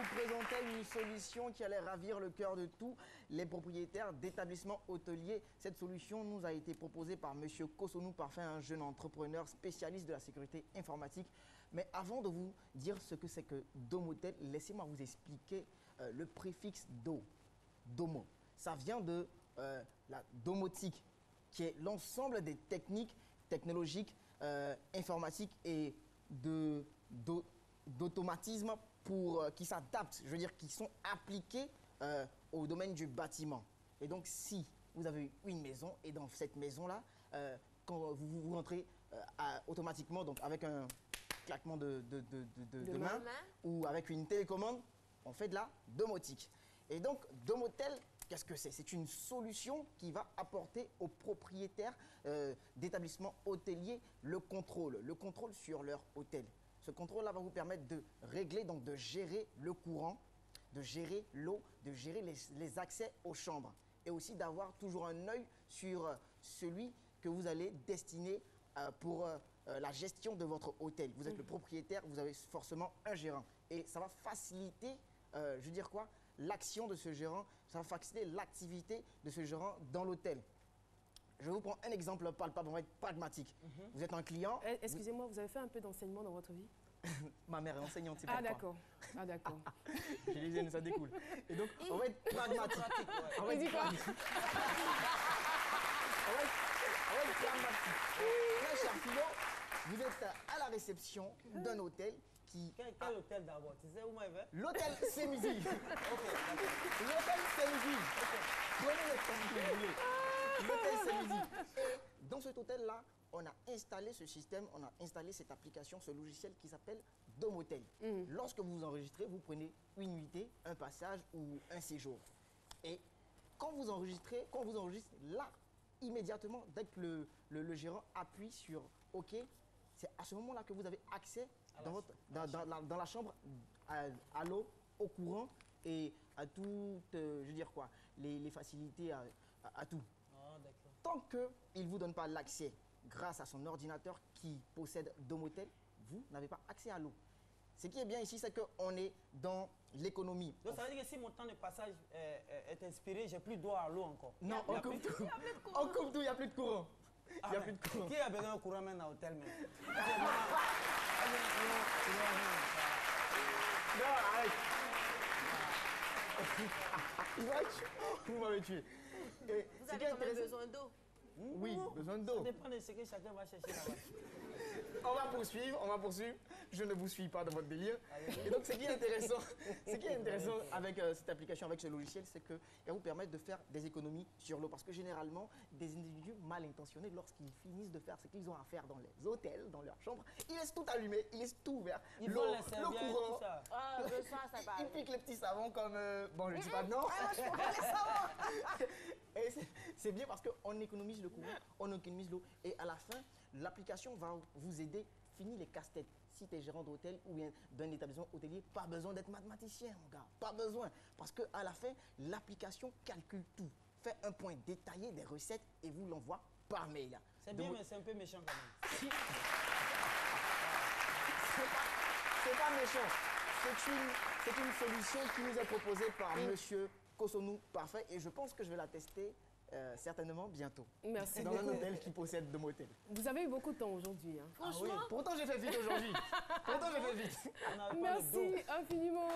vous présenter une solution qui allait ravir le cœur de tous les propriétaires d'établissements hôteliers. Cette solution nous a été proposée par M. Kosonou Parfait, un jeune entrepreneur spécialiste de la sécurité informatique. Mais avant de vous dire ce que c'est que Domotel, laissez-moi vous expliquer le préfixe do, domo. Ça vient de la domotique, qui est l'ensemble des techniques technologiques, informatiques et d'automatisme qui s'adaptent, je veux dire, qui sont appliqués au domaine du bâtiment. Et donc, si vous avez une maison, et dans cette maison-là, quand vous rentrez automatiquement, donc avec un claquement de main ou avec une télécommande, on fait de la domotique. Et donc, Domotel, qu'est-ce que c'est? C'est une solution qui va apporter aux propriétaires d'établissements hôteliers le contrôle sur leur hôtel. Ce contrôle-là va vous permettre de régler, donc de gérer le courant, de gérer l'eau, de gérer les accès aux chambres et aussi d'avoir toujours un œil sur celui que vous allez destiner pour la gestion de votre hôtel. Vous êtes le propriétaire, vous avez forcément un gérant et ça va faciliter, je veux dire quoi, l'action de ce gérant, ça va faciliter l'activité de ce gérant dans l'hôtel. Je vous prends un exemple palpable, on va être pragmatique. Vous êtes un client... Excusez-moi, vous avez fait un peu d'enseignement dans votre vie? Ma mère est enseignante, c'est pourquoi. Ah d'accord, ah d'accord. Je les ça découle. Et donc, on va être pragmatique. On va être pragmatique. Là, cher Philo, vous êtes à la réception d'un hôtel qui... Quel hôtel d'abord? Tu sais où moi je vais? L'hôtel Sémizi. L'hôtel Sémizi. Prenez le temps que vous voulez. L'hôtel Sémizi. Et dans cet hôtel-là, on a installé ce système, on a installé cette application, ce logiciel qui s'appelle Domotel. Lorsque vous vous enregistrez, vous prenez une nuitée, un passage ou un séjour. Et quand vous enregistrez, là, immédiatement, dès que le gérant appuie sur OK, c'est à ce moment-là que vous avez accès dans la chambre à l'eau, au courant et à tout, je veux dire quoi, les facilités, à tout. Oh, tant qu'il ne vous donne pas l'accès grâce à son ordinateur qui possède Domotel, vous n'avez pas accès à l'eau. Ce qui est bien ici, c'est qu'on est dans l'économie. Donc ça veut dire que si mon temps de passage est inspiré, j'ai plus droit à l'eau encore. Non, on coupe tout. On coupe tout, il n'y a plus de courant. Il n'y a plus de courant. Qui a besoin de courant maintenant à l'hôtel même? Non, arrête. Vous m'avez tué. Vous avez quand même besoin d'eau. Oui, besoin d'eau. Ça dépend de ce que chacun va chercher là-bas. On va poursuivre. Je ne vous suis pas dans votre délire. Et donc, ce qui est intéressant avec cette application, avec ce logiciel, c'est qu'elle vous permet de faire des économies sur l'eau. Parce que généralement, des individus mal intentionnés, lorsqu'ils finissent de faire ce qu'ils ont à faire dans les hôtels, dans leurs chambres, ils laissent tout allumé, ils laissent tout ouvert. Ils vont les serviettes, le courant. tout ça. Ah, ça Ils piquent les petits savons comme... bon, je ne dis pas de nom. Et c'est bien parce qu'on économise le courant, on économise l'eau. Et à la fin, l'application va vous aider. Fini les casse-têtes. Si tu es gérant d'hôtel ou bien d'un établissement hôtelier, pas besoin d'être mathématicien, mon gars. Pas besoin. Parce qu'à la fin, l'application calcule tout. Fait un point détaillé des recettes et vous l'envoie par mail. C'est bien, mais c'est un peu méchant quand même. C'est pas méchant. C'est une solution qui nous est proposée par Monsieur Kosonou Parfait et je pense que je vais la tester certainement bientôt. Merci dans beaucoup. un hôtel qui possède Domotel. Vous avez eu beaucoup de temps aujourd'hui. Hein. Franchement. Pourtant j'ai fait vite aujourd'hui. Merci infiniment.